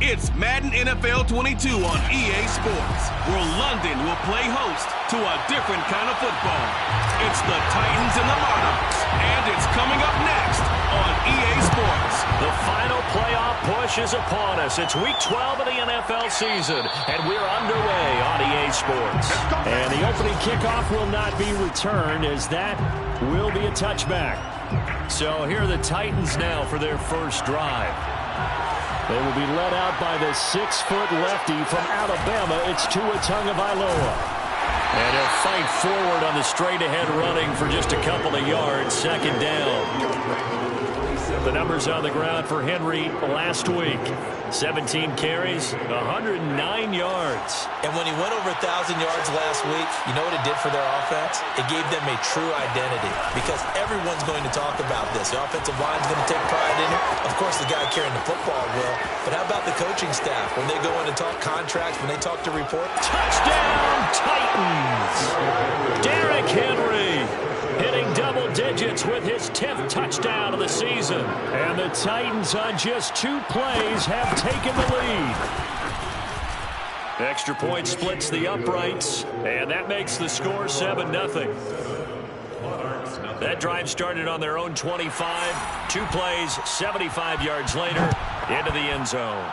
It's Madden NFL 22 on EA Sports, where London will play host to a different kind of football. It's the Titans and the Monarchs, and it's coming up next on EA Sports. The final playoff push is upon us. It's Week 12 of the NFL season, and we're underway on EA Sports. And the opening kickoff will not be returned, as that will be a touchback. So here are the Titans now for their first drive. They will be led out by the 6-foot lefty from Alabama. It's Tua Tagovailoa. And he'll fight forward on the straight-ahead running for just a couple of yards. Second down. The numbers on the ground for Henry last week. 17 carries, 109 yards. And when he went over 1,000 yards last week, you know what it did for their offense? It gave them a true identity, because everyone's going to talk about this. The offensive line's going to take pride in it. Of course, the guy carrying the football will. But how about the coaching staff? When they go in and talk contracts, when they talk to report? Touchdown, Titans! Derrick Henry hitting double digits with his 10th touchdown of the season. And the Titans on just 2 plays have taken the lead. Extra point splits the uprights, and that makes the score 7-0. That drive started on their own 25. 2 plays, 75 yards later, into the end zone.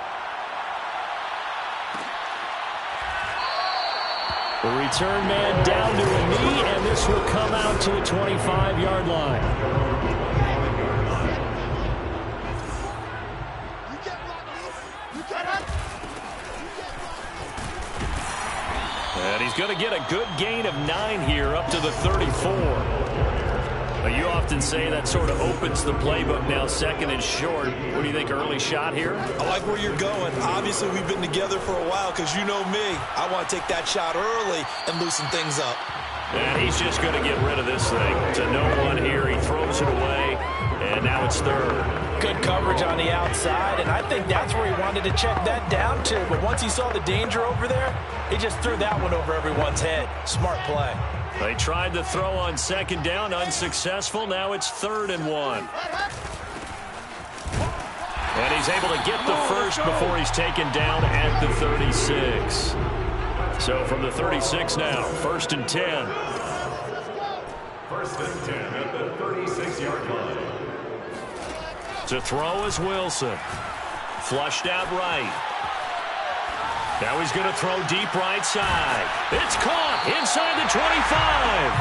The return man down to a knee, and this will come out to the 25-yard line. And he's going to get a good gain of 9 here, up to the 34. Now, you often say that sort of opens the playbook now, second and short. What do you think, early shot here? I like where you're going. Obviously, we've been together for a while, because you know me. I want to take that shot early and loosen things up. And he's just going to get rid of this thing. To no one here. He throws it away, and now it's third. Good coverage on the outside, and I think that's where he wanted to check that down to. But once he saw the danger over there, he just threw that one over everyone's head. Smart play. They tried to throw on second down, unsuccessful. Now it's 3rd and 1. And he's able to get the first before he's taken down at the 36. So from the 36 now, 1st and 10. 1st and 10 at the 36-yard line. To throw is Wilson. Flushed out right. Now he's going to throw deep right side. It's caught inside the 25.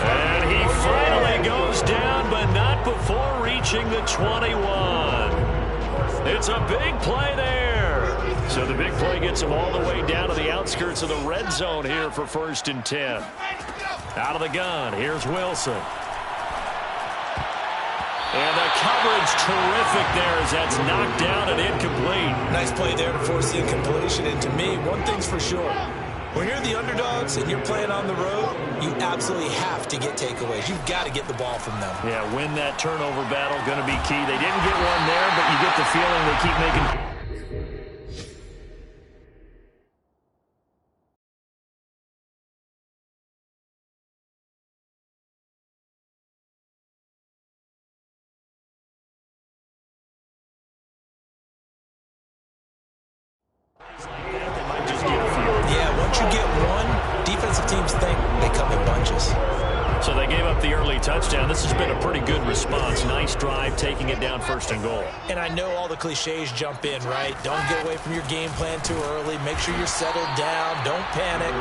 And he finally goes down, but not before reaching the 21. It's a big play there. So the big play gets him all the way down to the outskirts of the red zone here for 1st and 10. Out of the gun, here's Wilson. And the coverage terrific there as that's knocked down and incomplete. Nice play there to force the incompletion. And to me, one thing's for sure. When you're the underdogs and you're playing on the road, you absolutely have to get takeaways. You've got to get the ball from them. Yeah, win that turnover battle, going to be key. They didn't get one there, but you get the feeling they keep making... So they gave up the early touchdown. This has been a pretty good response. Nice drive, taking it down 1st and goal. And I know all the cliches jump in, right? Don't get away from your game plan too early. Make sure you're settled down. Don't panic.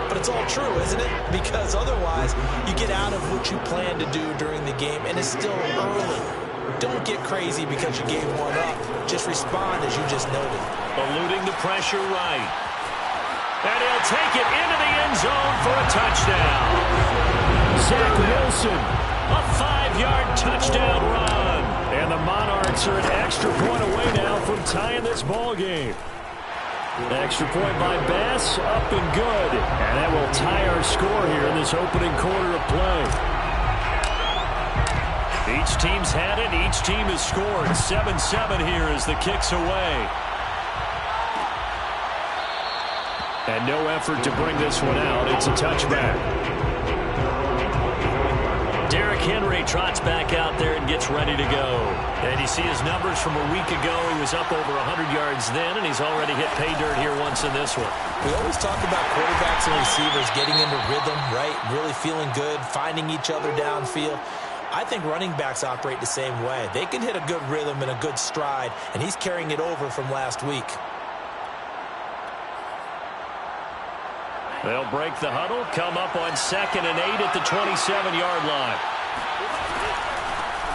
But it's all true, isn't it? Because otherwise, you get out of what you plan to do during the game, and it's still early. Don't get crazy because you gave one up. Just respond as you just noted. Eluding the pressure right. And he'll take it into the end zone for a touchdown. Zach Wilson, a 5-yard touchdown run. And the Monarchs are an extra point away now from tying this ball game. The extra point by Bass, up and good. And that will tie our score here in this opening quarter of play. Each team's had it. Each team has scored. 7-7 here as the kick's away. And no effort to bring this one out. It's a touchback. Derrick Henry trots back out there and gets ready to go. And you see his numbers from a week ago. He was up over 100 yards then, and he's already hit pay dirt here once in this one. We always talk about quarterbacks and receivers getting into rhythm, right? Really feeling good, finding each other downfield. I think running backs operate the same way. They can hit a good rhythm and a good stride, and he's carrying it over from last week. They'll break the huddle, come up on 2nd and 8 at the 27-yard line.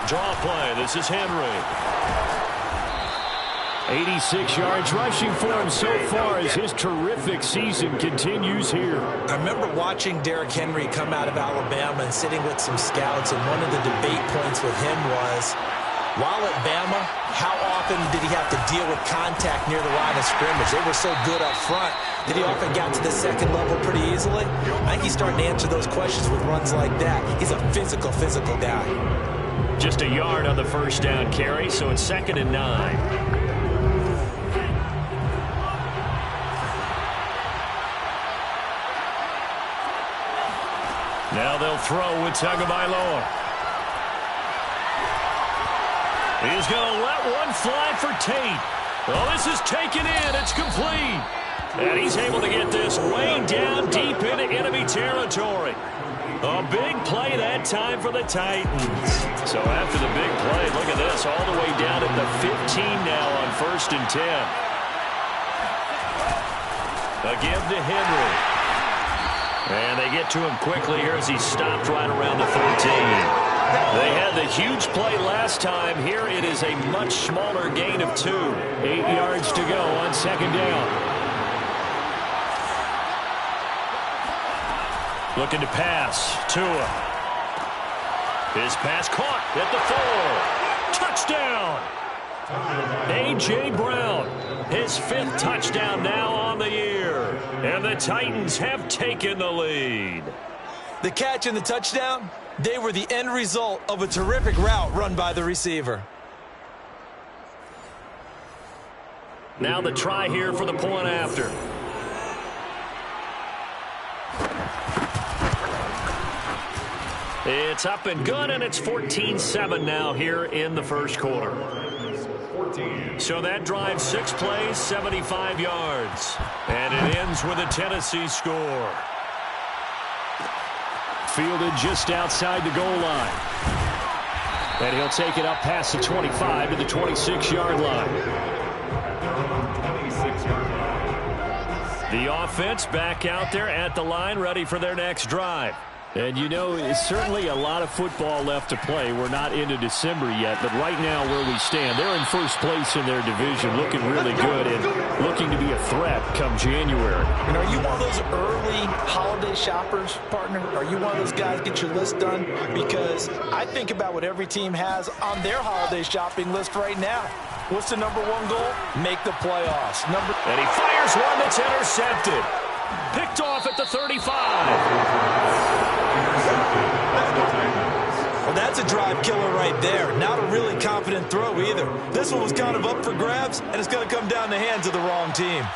Draw play. This is Henry. 86 yards rushing for him so far as his terrific season continues here. I remember watching Derrick Henry come out of Alabama and sitting with some scouts, and one of the debate points with him was, while at Bama, how often did he have to deal with contact near the line of scrimmage? They were so good up front that he often got to the second level pretty easily. I think he's starting to answer those questions with runs like that. He's a physical guy. Just a yard on the first down carry, so it's 2nd and 9. Now they'll throw with Tagovailoa. He's going to let one fly for Tate. Well, this is taken in. It's complete. And he's able to get this way down deep into enemy territory. A big play that time for the Titans. So after the big play, look at this, all the way down at the 15 now on 1st and 10. A give to Henry. And they get to him quickly here as he stopped right around the 13. They had the huge play last time. Here it is a much smaller gain of 2. 8 yards to go on 2nd down. Looking to pass. Tua. His pass caught at the 4. Touchdown. A.J. Brown. His 5th touchdown now on the year. And the Titans have taken the lead. The catch and the touchdown, they were the end result of a terrific route run by the receiver. Now the try here for the point after. It's up and good, and it's 14-7 now here in the first quarter. So that drives 6 plays, 75 yards. And it ends with a Tennessee score. Fielded just outside the goal line. And he'll take it up past the 25 to the 26-yard line. The offense back out there at the line, ready for their next drive. And, you know, it's certainly a lot of football left to play. We're not into December yet, but right now where we stand, they're in first place in their division, looking really good and looking to be a threat come January. And are you one of those early holiday shoppers, partner? Are you one of those guys get your list done? Because I think about what every team has on their holiday shopping list right now. What's the number 1 goal? Make the playoffs. And he fires one that's intercepted. Picked off at the 35. Well, that's a drive killer right there. Not a really confident throw either. This one was kind of up for grabs, and it's going to come down the hands of the wrong team.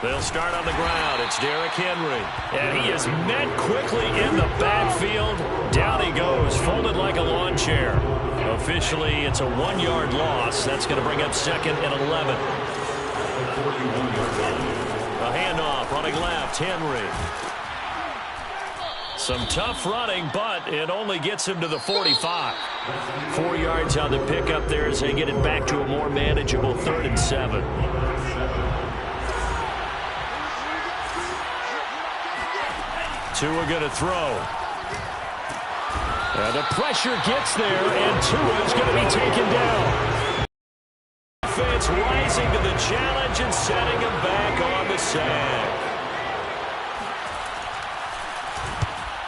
They'll start on the ground. It's Derrick Henry. And he is met quickly in the backfield. Down he goes, folded like a lawn chair. Officially, it's a 1-yard loss. That's going to bring up 2nd and 11. A handoff, running left, Henry. Some tough running, but it only gets him to the 45. 4 yards on the pickup there as they get it back to a more manageable 3rd and 7. Tua going to throw. The pressure gets there, and Tua's going to be taken down. Offense rising to the challenge and setting him back on the sack.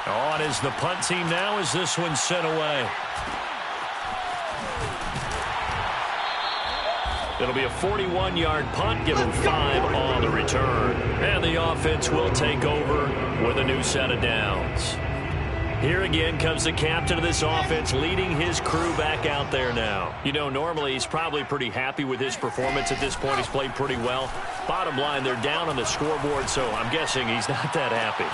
On is the punt team now as this one's sent away. It'll be a 41-yard punt, give him 5 on the return. And the offense will take over with a new set of downs. Here again comes the captain of this offense, leading his crew back out there now. You know, normally he's probably pretty happy with his performance at this point. He's played pretty well. Bottom line, they're down on the scoreboard, so I'm guessing he's not that happy.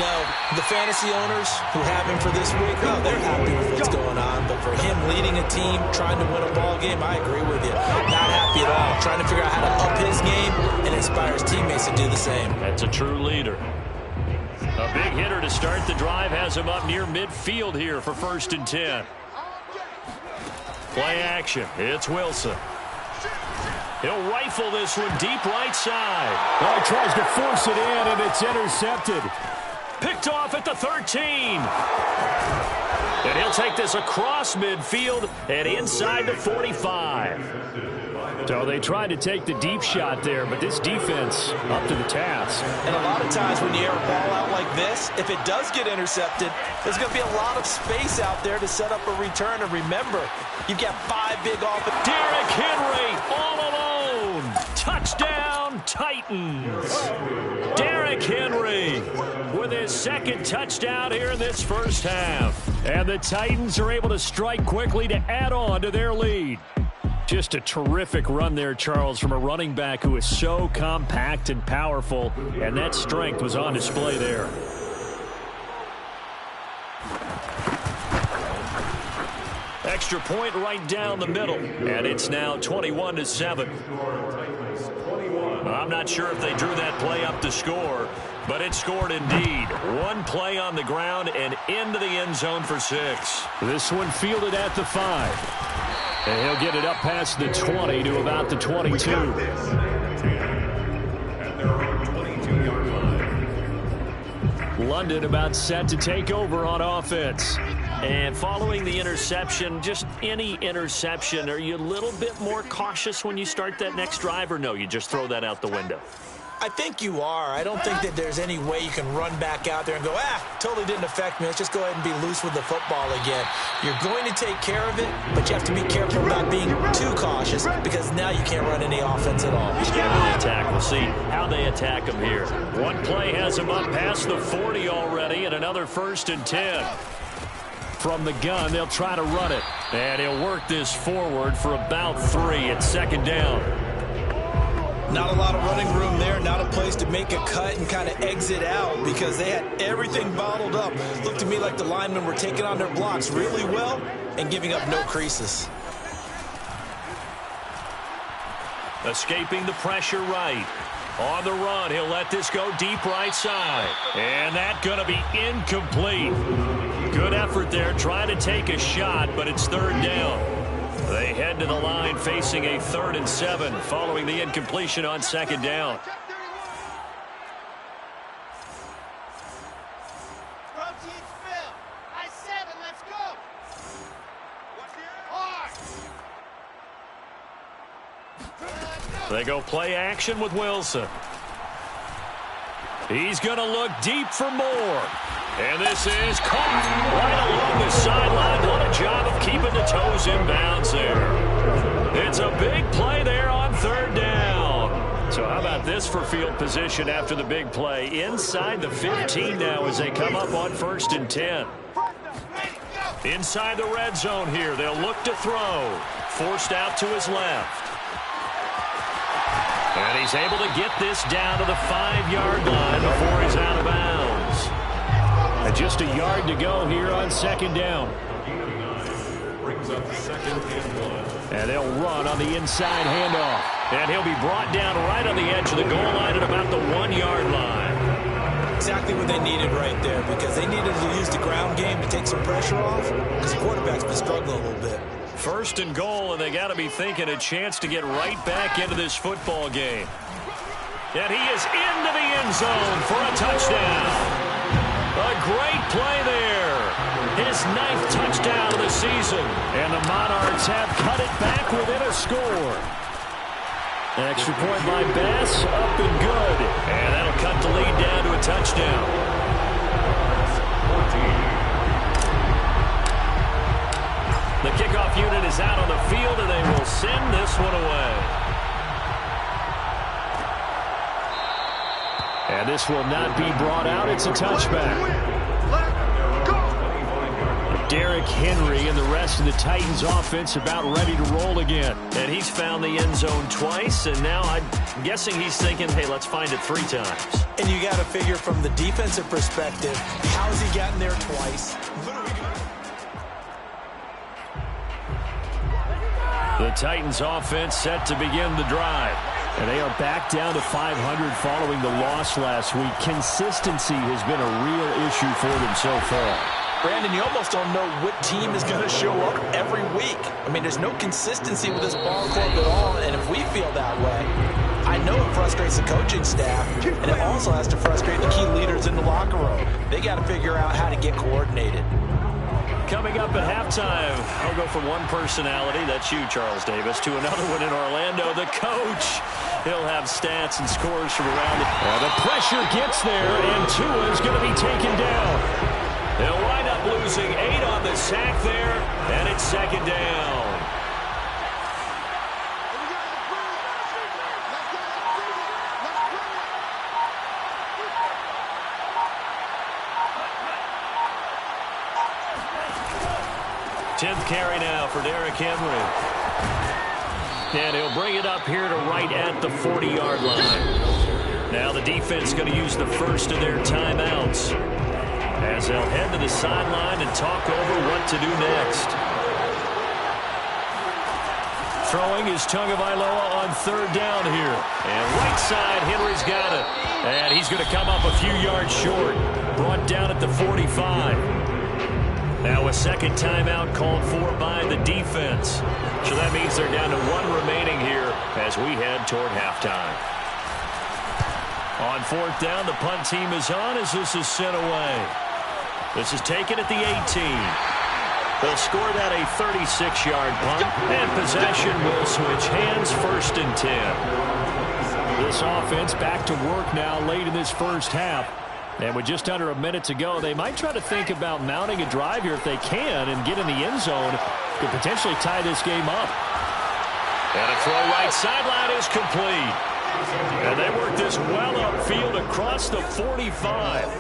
No, the fantasy owners who have him for this week, no, they're happy with what's going on. But for him leading a team, trying to win a ball game, I agree with you. Not happy at all. Trying to figure out how to up his game and inspire his teammates to do the same. That's a true leader. A big hitter to start the drive has him up near midfield here for 1st and 10. Play action. It's Wilson. He'll rifle this one deep right side. Well, he tries to force it in, and it's intercepted. Picked off at the 13. And he'll take this across midfield and inside the 45. So they tried to take the deep shot there, but this defense up to the task. And a lot of times when you air a ball out like this, if it does get intercepted, there's going to be a lot of space out there to set up a return. And remember, you've got 5 big offense. Derrick Henry all alone. Touchdown, Titans. Derrick Henry with his 2nd touchdown here in this first half. And the Titans are able to strike quickly to add on to their lead. Just a terrific run there, Charles, from a running back who is so compact and powerful, and that strength was on display there. Extra point right down the middle, and it's now 21-7. I'm not sure if they drew that play up to score, but it scored indeed. One play on the ground and into the end zone for 6. This one fielded at the 5. And he'll get it up past the 20 to about the 22. At their own 22-yard line. London about set to take over on offense. And following the interception, just any interception, are you a little bit more cautious when you start that next drive, or no, you just throw that out the window? I think you are. I don't think that there's any way you can run back out there and go, totally didn't affect me. Let's just go ahead and be loose with the football again. You're going to take care of it, but you have to be careful about being too cautious because now you can't run any offense at all. The attack. We'll see how they attack him here. One play has him up past the 40 already, and another 1st and 10. From the gun, they'll try to run it. And he'll work this forward for about 3 at 2nd down. Not a lot of running room there, not a place to make a cut and kind of exit out because they had everything bottled up. Looked to me like the linemen were taking on their blocks really well and giving up no creases. Escaping the pressure right. On the run, he'll let this go deep right side. And that's going to be incomplete. Good effort there, trying to take a shot, but it's 3rd down. They head to the line facing a 3rd and 7 following the incompletion on 2nd down. They go play action with Wilson. He's going to look deep for more. And this is caught right along the sideline. What a job of keeping the toes in bounds there. It's a big play there on 3rd down. So how about this for field position after the big play? Inside the 15 now as they come up on 1st and 10. Inside the red zone here. They'll look to throw. Forced out to his left. And he's able to get this down to the 5-yard line before he's out of bounds. And just a yard to go here on 2nd down. Brings up 2nd and 1. And they'll run on the inside handoff. And he'll be brought down right on the edge of the goal line at about the 1-yard line. Exactly what they needed right there because they needed to use the ground game to take some pressure off because the quarterback's been struggling a little bit. 1st and goal, and they got to be thinking a chance to get right back into this football game. And he is into the end zone for a touchdown. A great play there. His 9th touchdown of the season. And the Monarchs have cut it back within a score. Extra point by Bass, up and good. And that'll cut the lead down to a touchdown. The kickoff unit is out on the field, and they will send this one away. And this will not be brought out. It's a touchback. Derrick Henry and the rest of the Titans offense about ready to roll again. And he's found the end zone twice, and now I'm guessing he's thinking, hey, let's find it 3 times. And you got to figure from the defensive perspective, how's he gotten there twice? The Titans offense set to begin the drive. And they are back down to 500 following the loss last week. Consistency has been a real issue for them so far. Brandon, you almost don't know what team is going to show up every week. I mean, there's no consistency with this ball club at all, and if we feel that way, I know it frustrates the coaching staff, and it also has to frustrate the key leaders in the locker room. They got to figure out how to get coordinated. Coming up at halftime, I'll go from one personality, that's you, Charles Davis, to another one in Orlando, the coach. He'll have stats and scores from around it. The pressure gets there, and Tua is going to be taken down. They'll wind up losing 8 on the sack there, and it's 2nd down. Tenth carry now for Derrick Henry. And he'll bring it up here to right at the 40-yard line. Now the defense going to use the first of their timeouts as they'll head to the sideline and talk over what to do next. Throwing is Tagovailoa on 3rd down here. And right side, Henry's got it. And he's going to come up a few yards short. Brought down at the 45. Now a 2nd timeout called for by the defense. So that means they're down to 1 remaining here as we head toward halftime. On 4th down, the punt team is on as this is sent away. This is taken at the 18. They'll score that a 36-yard punt, and possession will switch hands, 1st and 10. This offense back to work now late in this first half. And with just under a minute to go, they might try to think about mounting a drive here if they can and get in the end zone to potentially tie this game up. And a throw right sideline is complete. And they work this well upfield across the 45.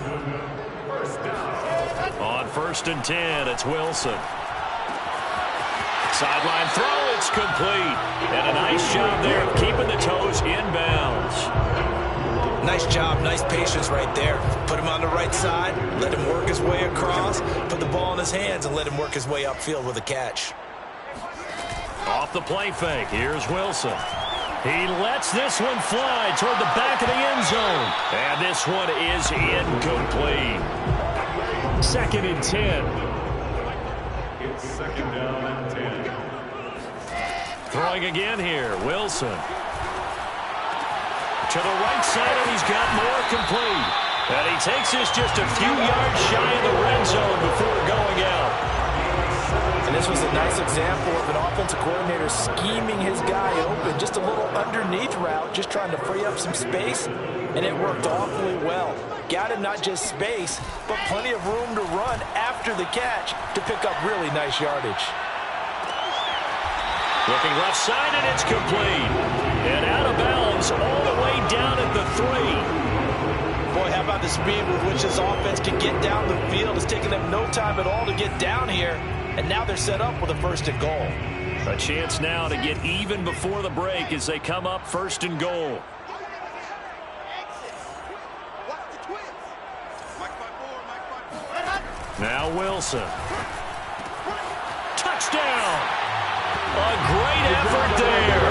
On 1st and 10, it's Wilson. Sideline throw, it's complete. And a nice job there of keeping the toes inbounds. Nice job, nice patience right there. Put him on the right side, let him work his way across, put the ball in his hands, and let him work his way upfield with a catch. Off the play fake, here's Wilson. He lets this one fly toward the back of the end zone. And this one is incomplete. 2nd and 10. It's 2nd down and 10. Throwing again here, Wilson. To the right side, and he's got more complete. And he takes this just a few yards shy of the red zone before going out. And this was a nice example of an offensive coordinator scheming his guy open. Just a little underneath route, just trying to free up some space. And it worked awfully well. Got him not just space, but plenty of room to run after the catch to pick up really nice yardage. Looking left side, and it's complete. And out of bounds all the way down at the 3. Boy, how about the speed with which this offense can get down the field? It's taken them no time at all to get down here. And now they're set up with a 1st and goal. A chance now to get even before the break as they come up 1st and goal. Now Wilson. Touchdown! A great effort there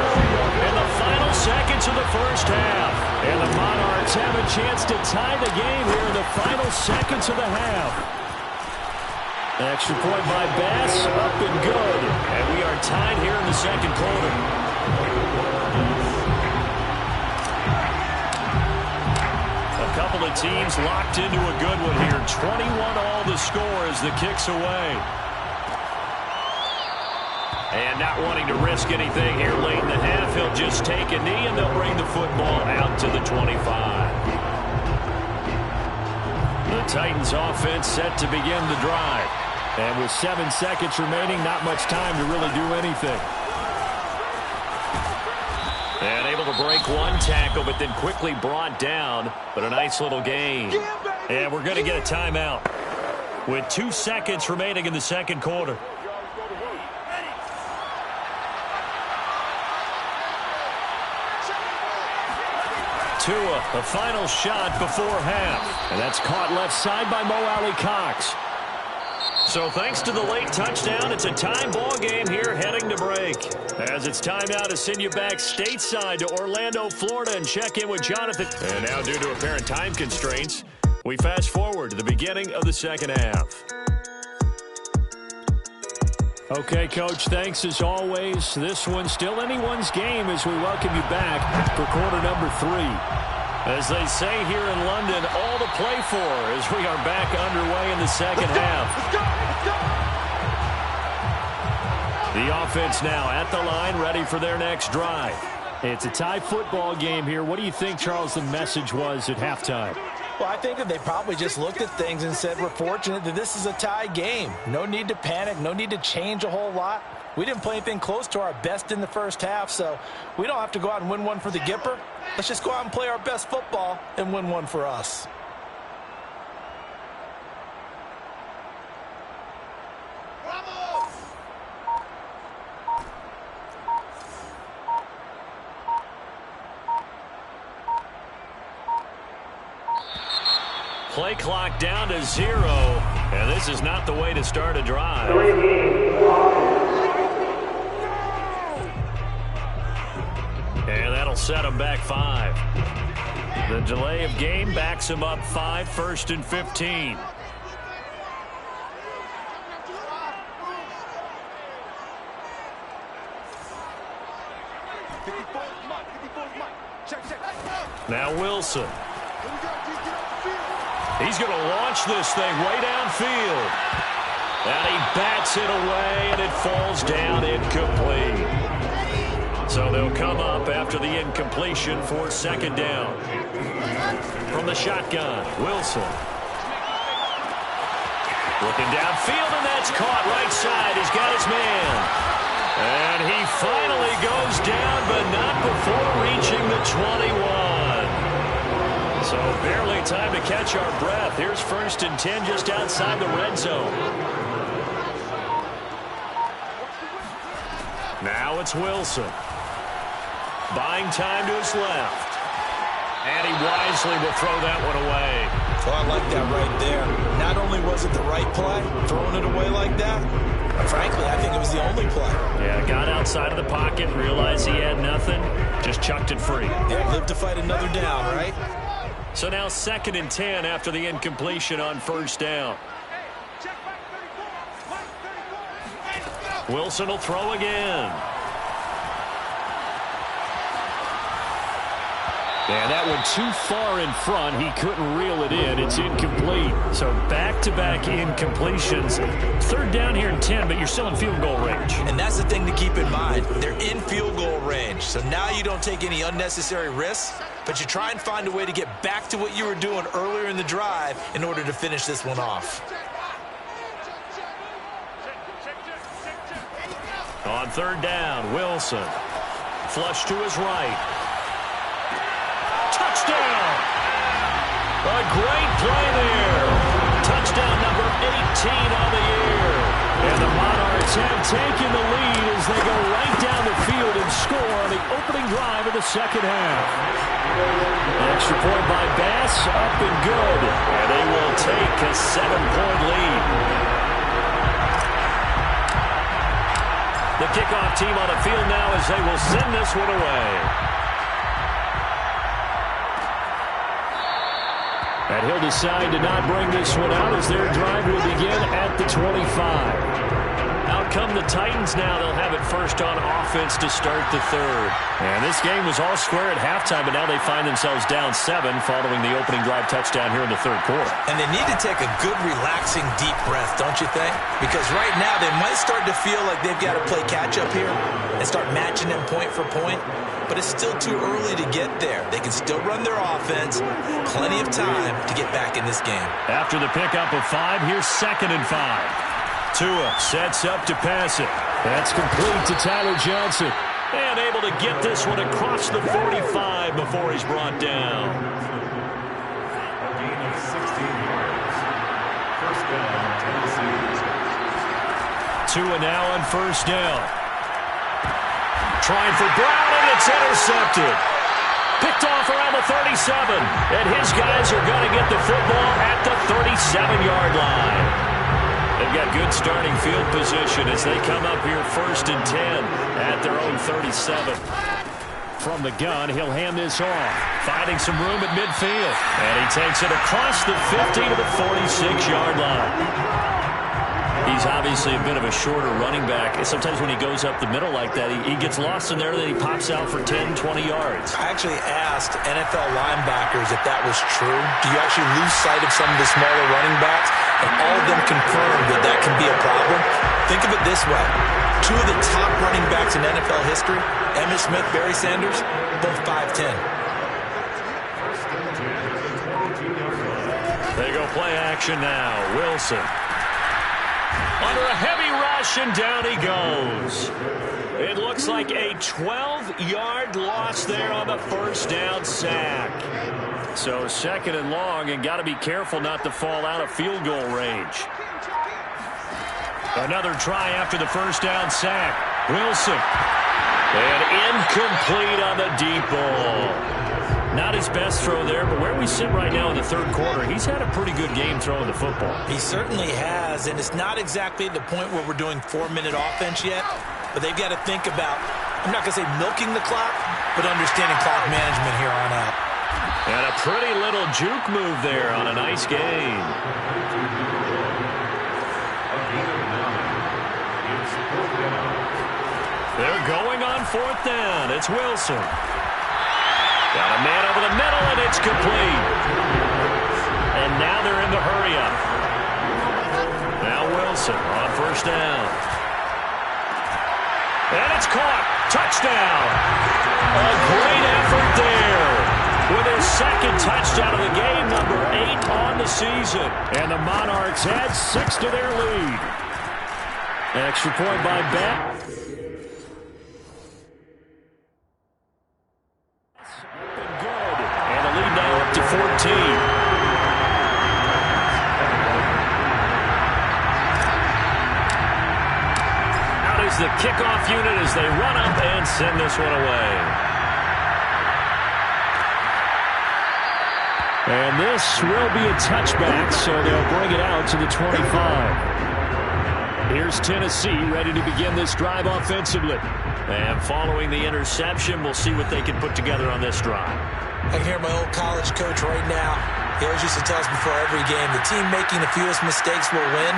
in the final seconds of the first half. And the Monarchs have a chance to tie the game here in the final seconds of the half. Extra point by Bass, up and good. And we are tied here in the 2nd quarter. A couple of teams locked into a good one here. 21-all the score as the kick's away. And not wanting to risk anything here late in the half, he'll just take a knee, and they'll bring the football out to the 25. The Titans offense set to begin the drive. And with 7 seconds remaining, not much time to really do anything. And able to break one tackle, but then quickly brought down. But a nice little gain. And we're going to get a timeout. with 2 seconds remaining in the second quarter. Tua, the final shot before half. And that's caught left side by Mo Alley-Cox. So thanks to the late touchdown, it's a tie ball game here heading to break. As it's time now to send you back stateside to Orlando, Florida, and check in with Jonathan. And now, due to apparent time constraints, we fast forward to the beginning of the second half. Okay, Coach, thanks as always. This one's still anyone's game as we welcome you back for quarter number 3. As they say here in London, all to play for as we are back underway in the second half. The offense now at the line, ready for their next drive. It's a tie football game here. What do you think, Charles, the message was at halftime? Well, I think that they probably just looked at things and said, we're fortunate that this is a tie game. No need to panic, no need to change a whole lot. We didn't play anything close to our best in the first half, so we don't have to go out and win one for the Gipper. Let's just go out and play our best football and win one for us. Play clock down to 0, and this is not the way to start a drive. And that'll set them back 5. The delay of game backs them up 5, 1st and 15. Now Wilson. He's going to launch this thing way downfield. And he bats it away, and it falls down incomplete. So they'll come up after the incompletion for second down. From the shotgun, Wilson. Looking downfield, and that's caught right side. He's got his man. And he finally goes down, but not before reaching the 21. So barely time to catch our breath. Here's 1st and 10 just outside the red zone. Now it's Wilson. Buying time to his left. And he wisely will throw that one away. Well, I like that right there. Not only was it the right play, throwing it away like that, but frankly, I think it was the only play. Yeah, got outside of the pocket, realized he had nothing, just chucked it free. Yeah, live to fight another down, right? So now 2nd and 10 after the incompletion on 1st down. Wilson will throw again. And that one too far in front. He couldn't reel it in. It's incomplete. So back-to-back incompletions. 3rd down here in 10, but you're still in field goal range. And that's the thing to keep in mind. They're in field goal range. So now you don't take any unnecessary risks, but you try and find a way to get back to what you were doing earlier in the drive in order to finish this one off. On 3rd down, Wilson. Flush to his right. Touchdown! A great play there. Touchdown number 18 on the year. And the Monarchs have taken the lead as they go right down the field and score on the opening drive of the second half. Extra point by Bass, up and good. And they will take a 7-point lead. The kickoff team on the field now as they will send this one away. And he'll decide to not bring this one out as their drive will begin at the 25. Out come the Titans now. They'll have it first on offense to start the 3rd. And this game was all square at halftime, but now they find themselves down 7 following the opening drive touchdown here in the 3rd quarter. And they need to take a good, relaxing, deep breath, don't you think? Because right now they might start to feel like they've got to play catch-up here and start matching them point for point. But it's still too early to get there. They can still run their offense. Plenty of time to get back in this game. After the pickup of 5, here's 2nd and 5. Tua sets up to pass it. That's complete to Tyler Johnson. And able to get this one across the 45 before he's brought down. A gain of 16 yards. 1st down. 2 and now on first down. Trying for Brown, and it's intercepted. Picked off around the 37, and his guys are going to get the football at the 37-yard line. They've got good starting field position as they come up here 1st and 10 at their own 37. From the gun, he'll hand this off, finding some room at midfield. And he takes it across the 50 to the 46-yard line. He's obviously a bit of a shorter running back. Sometimes when he goes up the middle like that, he gets lost in there, then he pops out for 10, 20 yards. I actually asked NFL linebackers if that was true. Do you actually lose sight of some of the smaller running backs? And all of them confirmed that that can be a problem. Think of it this way. 2 of the top running backs in NFL history, Emmitt Smith, Barry Sanders, both 5'10". They go play action now. Wilson. Under a heavy rush, and down he goes. It looks like a 12-yard loss there on the first down sack. So 2nd and long, and got to be careful not to fall out of field goal range. Another try after the first down sack. Wilson. And incomplete on the deep ball. Not his best throw there, but where we sit right now in the 3rd quarter, he's had a pretty good game throwing the football. He certainly has, and it's not exactly the point where we're doing 4-minute offense yet, but they've got to think about, I'm not going to say milking the clock, but understanding clock management here on out. And a pretty little juke move there on a nice game. They're going on 4th down. It's Wilson. Got a man over the middle, and it's complete. And now they're in the hurry-up. Now Wilson on first down. And it's caught. Touchdown. A great effort there. With his 2nd touchdown of the game, number 8 on the season. And the Monarchs add 6 to their lead. Extra point by Bet. To 14. Out is the kickoff unit as they run up and send this one away. And this will be a touchback, so they'll bring it out to the 25. Here's Tennessee ready to begin this drive offensively. And following the interception, we'll see what they can put together on this drive. I can hear my old college coach right now. He always used to tell us before every game, the team making the fewest mistakes will win.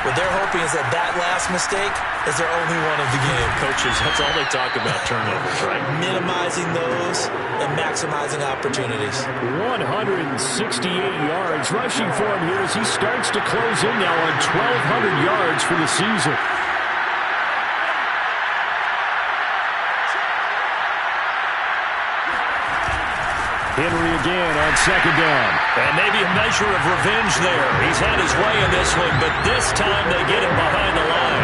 What they're hoping is that that last mistake is their only one of the game. Coaches, that's all they talk about, turnovers, right? Minimizing those and maximizing opportunities. 168 yards rushing for him here as he starts to close in now on 1,200 yards for the season. Henry again on 2nd down. And maybe a measure of revenge there. He's had his way in this one, but this time they get him behind the line.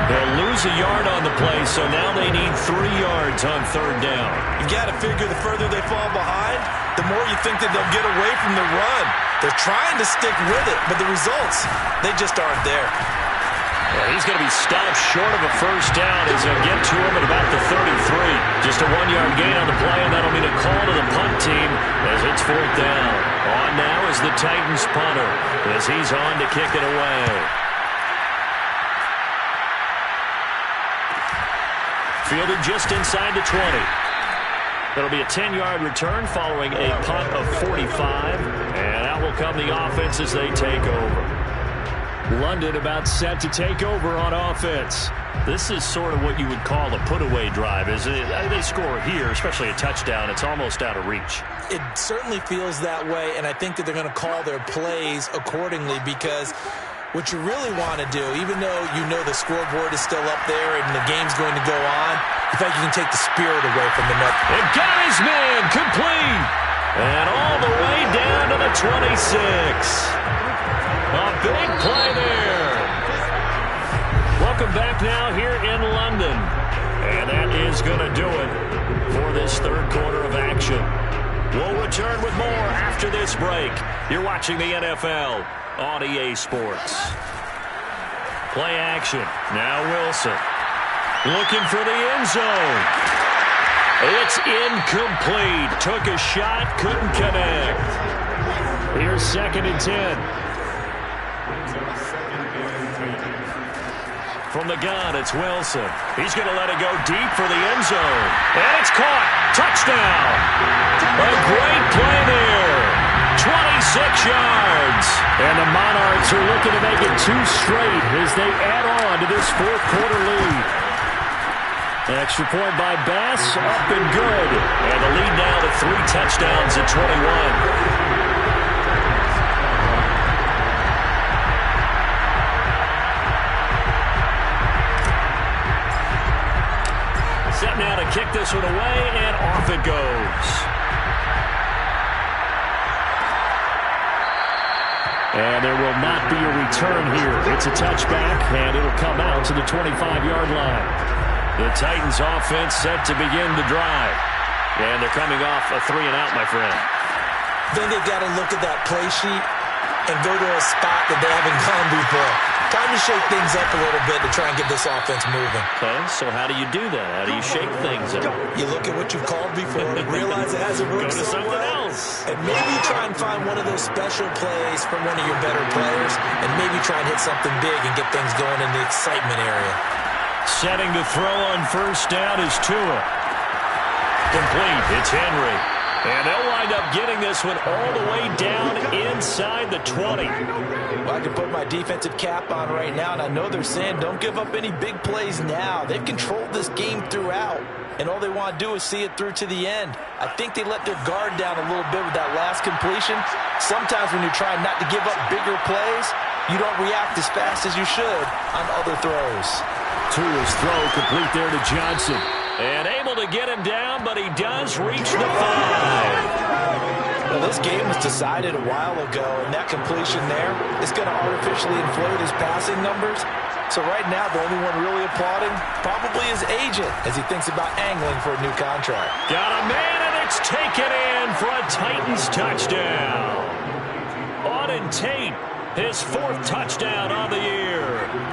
They'll lose a yard on the play, so now they need 3 yards on 3rd down. You got to figure the further they fall behind, the more you think that they'll get away from the run. They're trying to stick with it, but the results, they just aren't there. Well, he's going to be stopped short of a first down as they'll get to him at about the 33. Just a 1-yard gain on the play, and that'll mean a call to the punt team as it's 4th down. On now is the Titans punter as he's on to kick it away. Fielded just inside the 20. That'll be a 10-yard return following a punt of 45. And out will come the offense as they take over. London about set to take over on offense. This is sort of what you would call a put-away drive, isn't it? They score here, especially a touchdown. It's almost out of reach. It certainly feels that way, and I think that they're going to call their plays accordingly because what you really want to do, even though you know the scoreboard is still up there and the game's going to go on, in fact, you can take the spirit away from the net. And got his man complete. And all the way down to the 26. A big play there. Welcome back now here in London. And that is going to do it for this 3rd quarter of action. We'll return with more after this break. You're watching the NFL on EA Sports. Play action. Now Wilson. Looking for the end zone. It's incomplete. Took a shot, couldn't connect. Here's 2nd and 10. From the gun, it's Wilson. He's going to let it go deep for the end zone. And it's caught. Touchdown. A great play there. 26 yards. And the Monarchs are looking to make it 2 straight as they add on to this 4th quarter lead. Extra point by Bass, up and good. And the lead now to 3 touchdowns at 21. Set now to kick this one away, and off it goes. And there will not be a return here. It's a touchback, and it'll come out to the 25-yard line. The Titans offense set to begin the drive. And they're coming off a 3-and-out, my friend. Then they've got to look at that play sheet and go to a spot that they haven't gone before. Time to shake things up a little bit to try and get this offense moving. Okay, so how do you do that? How do you shake things up? You look at what you've called before, realize it hasn't worked Go to so something well, else. and maybe try and find one of those special plays from one of your better players, and maybe try and hit something big and get things going in the excitement area. Setting to throw on 1st down is Tua. Complete. It's Henry. And they'll wind up getting this one all the way down inside the 20. Well, I can put my defensive cap on right now, and I know they're saying don't give up any big plays now. They've controlled this game throughout, and all they want to do is see it through to the end. I think they let their guard down a little bit with that last completion. Sometimes when you're trying not to give up bigger plays, you don't react as fast as you should on other throws. Tua's throw complete there to Johnson. And able to get him down, but he does reach the 5. Well, this game was decided a while ago, and that completion there is going to artificially inflate his passing numbers. So right now, the only one really applauding probably his agent as he thinks about angling for a new contract. Got a man, and it's taken in for a Titans touchdown. Auden Tate, his 4th touchdown on the year.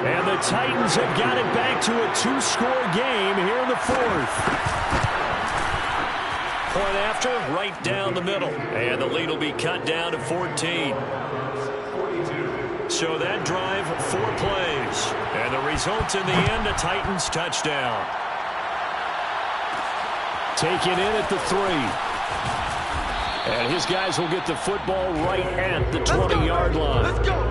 And the Titans have got it back to a 2-score game here in the 4th. Point after, right down the middle. And the lead will be cut down to 14. So that drive, 4 plays. And the result in the end, a Titans touchdown. Taken in at the 3. And his guys will get the football right at the 20-yard line. Let's go.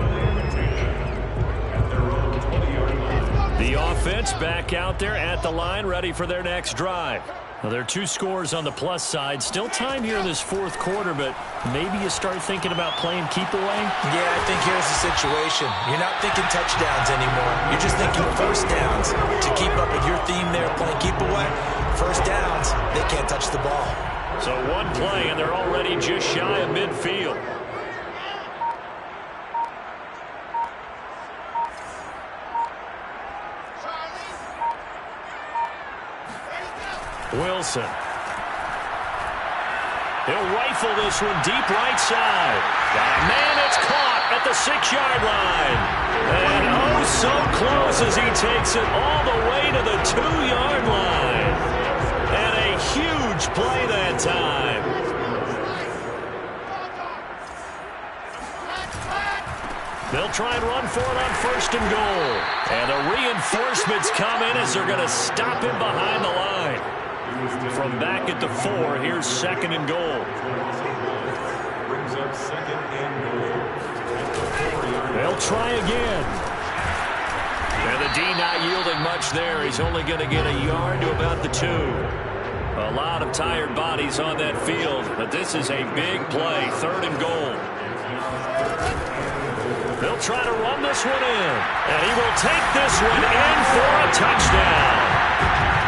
The offense back out there at the line, ready for their next drive. Well, there are 2 scores on the plus side. Still time here in this 4th quarter, but maybe you start thinking about playing keep away? Yeah, I think here's the situation. You're not thinking touchdowns anymore. You're just thinking 1st downs. To keep up with your theme there, playing keep away, 1st downs, they can't touch the ball. So 1 play, and they're already just shy of midfield. Wilson. He'll rifle this one deep right side. Got a man, it's caught at the 6-yard line. And oh, so close as he takes it all the way to the 2-yard line. And a huge play that time. They'll try and run for it on 1st and goal. And the reinforcements come in as they're going to stop him behind the line. From back at the 4, here's 2nd and goal. Brings up 2nd and goal. They'll try again. And the D not yielding much there. He's only going to get a yard to about the 2. A lot of tired bodies on that field, but this is a big play. 3rd and goal. They'll try to run this one in. And he will take this one in for a touchdown.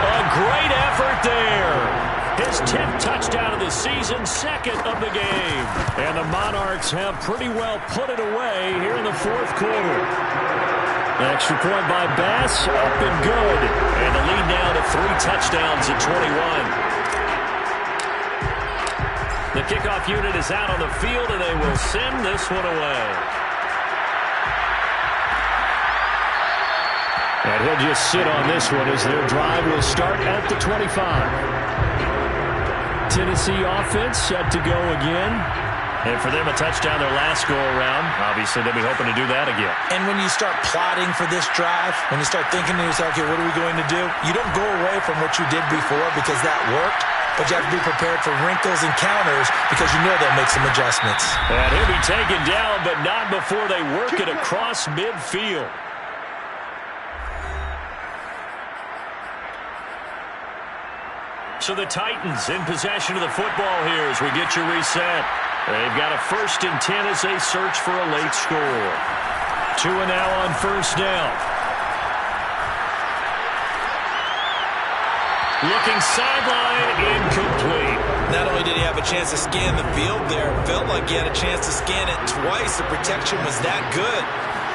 A great effort there. His 10th touchdown of the season, 2nd of the game. And the Monarchs have pretty well put it away here in the 4th quarter. Extra point by Bass, up and good. And the lead now to 3 touchdowns at 21. The kickoff unit is out on the field, and they will send this one away. And he'll just sit on this one as their drive will start at the 25. Tennessee offense set to go again. And for them, a touchdown their last go-around. Obviously, they'll be hoping to do that again. And when you start plotting for this drive, when you start thinking to yourself, okay, what are we going to do? You don't go away from what you did before because that worked, but you have to be prepared for wrinkles and counters because you know they'll make some adjustments. And he'll be taken down, but not before they work it across midfield. So the Titans in possession of the football here as we get you reset. They've got a 1st and 10 as they search for a late score. 2 and now on 1st down. Looking sideline, incomplete. Not only did he have a chance to scan the field there, it felt like he had a chance to scan it twice. The protection was that good.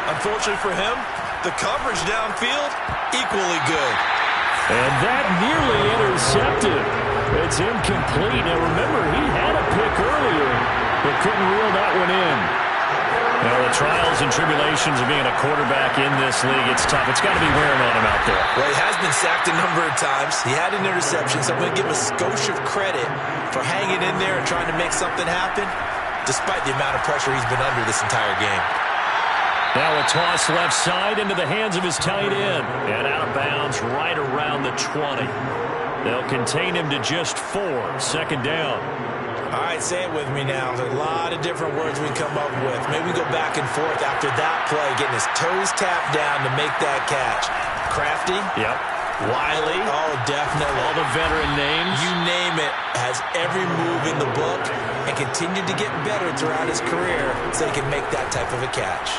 Unfortunately for him, the coverage downfield, equally good. And that nearly intercepted. It's incomplete. Now, remember, he had a pick earlier, but couldn't reel that one in. Now, the trials and tribulations of being a quarterback in this league, it's tough. It's got to be wearing on him out there. Well, he has been sacked a number of times. He had an interception, so I'm going to give him a skosh of credit for hanging in there and trying to make something happen, despite the amount of pressure he's been under this entire game. Now a toss left side into the hands of his tight end. And out of bounds right around the 20. They'll contain him to just 4. 2nd down. All right, say it with me now. There's a lot of different words we can come up with. Maybe we go back and forth after that play, getting his toes tapped down to make that catch. Crafty? Yep. Wiley? Oh, definitely. All the veteran names. You name it. Has every move in the book and continued to get better throughout his career so he can make that type of a catch.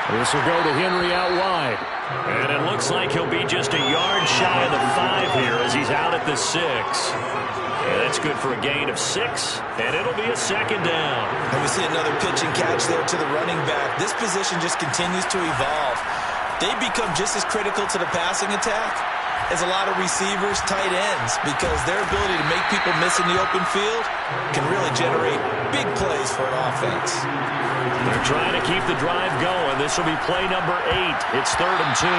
This will go to Henry out wide. And it looks like he'll be just a yard shy of the 5 here as he's out at the 6. And that's good for a gain of 6. And it'll be a 2nd down. And we see another pitch and catch there to the running back. This position just continues to evolve. They become just as critical to the passing attack as a lot of receivers, tight ends, because their ability to make people miss in the open field can really generate big plays for an offense. They're trying to keep the drive going. This will be play number 8. It's 3rd and 2.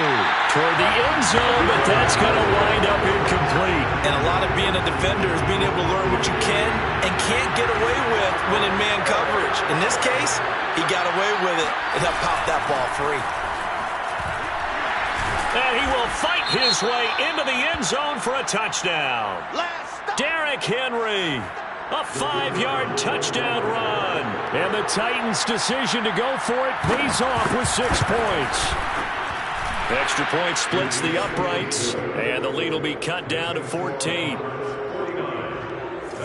Toward the end zone, but that's going to wind up incomplete. And a lot of being a defender is being able to learn what you can and can't get away with when in man coverage. In this case, he got away with it and he'll pop that ball free. And he will fight his way into the end zone for a touchdown. Derrick Henry. A 5-yard touchdown run. And the Titans' decision to go for it pays off with 6 points. Extra point splits the uprights, and the lead will be cut down to 14.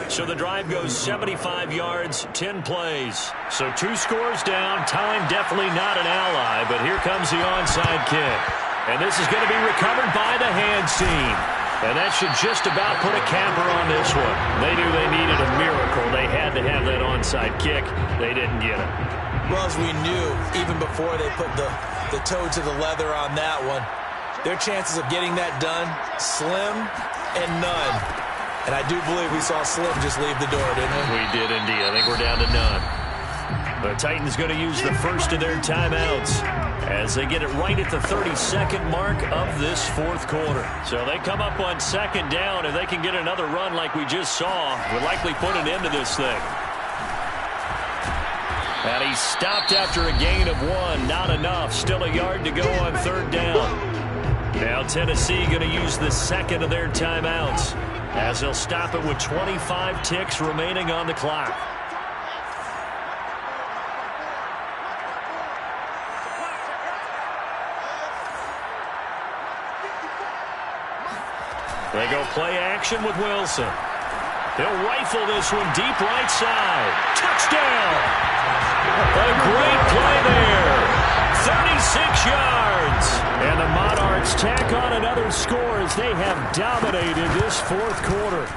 So the drive goes 75 yards, 10 plays. So 2 scores down. Time definitely not an ally, but here comes the onside kick. And this is going to be recovered by the hands team. And that should just about put a capper on this one. They knew they needed a miracle. They had to have that onside kick. They didn't get it. Well, as we knew, even before they put the toe to the leather on that one, their chances of getting that done, slim and none. And I do believe we saw Slim just leave the door, didn't we? We did indeed. I think we're down to none. The Titans going to use the first of their timeouts as they get it right at the 32nd mark of this 4th quarter. So they come up on 2nd down. If they can get another run like we just saw, would likely put an end to this thing. And he stopped after a gain of 1. Not enough. Still a yard to go on 3rd down. Now Tennessee going to use the 2nd of their timeouts as they'll stop it with 25 ticks remaining on the clock. They go play action with Wilson. He'll rifle this one deep right side. Touchdown! A great play there. 36 yards. And the Monarchs tack on another score as they have dominated this 4th quarter.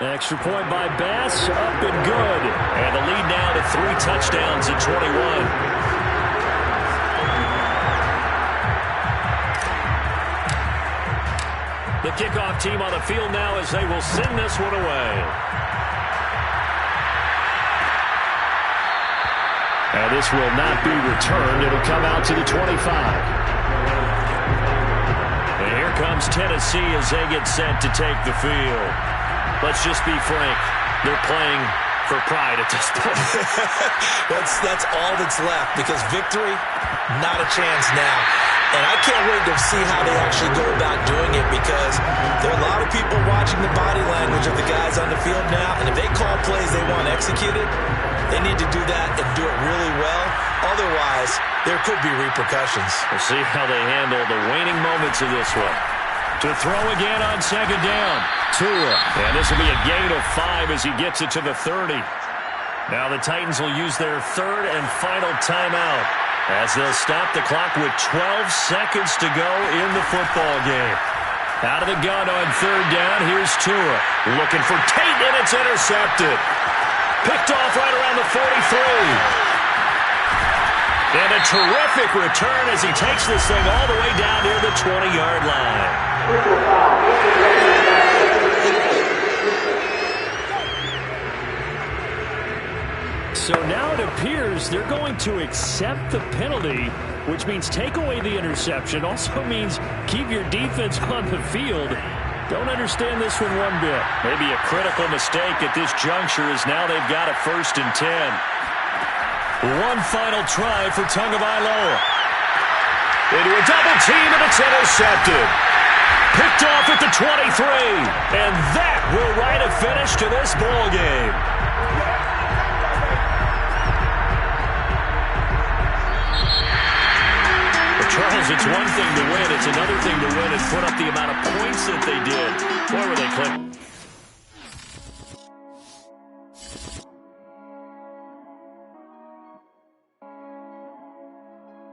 Extra point by Bass, up and good. And the lead now to 3 touchdowns at 21. The kickoff team on the field now as they will send this one away. And this will not be returned. It'll come out to the 25. And here comes Tennessee as they get set to take the field. Let's just be frank. They're playing for pride at this point. That's all that's left, because victory, not a chance now. And I can't wait to see how they actually go about doing it, because there are a lot of people watching the body language of the guys on the field now, and if they call plays they want executed, they need to do that and do it really well. Otherwise, there could be repercussions. We'll see how they handle the waning moments of this one. To throw again on second down. Tua. And this will be a gain of 5 as he gets it to the 30. Now the Titans will use their third and final timeout as they'll stop the clock with 12 seconds to go in the football game. Out of the gun on third down, here's Tua. Looking for Tate, and it's intercepted. Picked off right around the 43. And a terrific return as he takes this thing all the way down near the 20-yard line. So now it appears they're going to accept the penalty, which means take away the interception. Also means keep your defense on the field. Don't understand this one bit. Maybe a critical mistake at this juncture, as now they've got a 1st and 10. One final try for Tagovailoa. Into a double team, and it's intercepted. Picked off at the 23. And that will write a finish to this ball game. Charles, it's one thing to win. It's another thing to win and put up the amount of points that they did. Boy, were they clicking.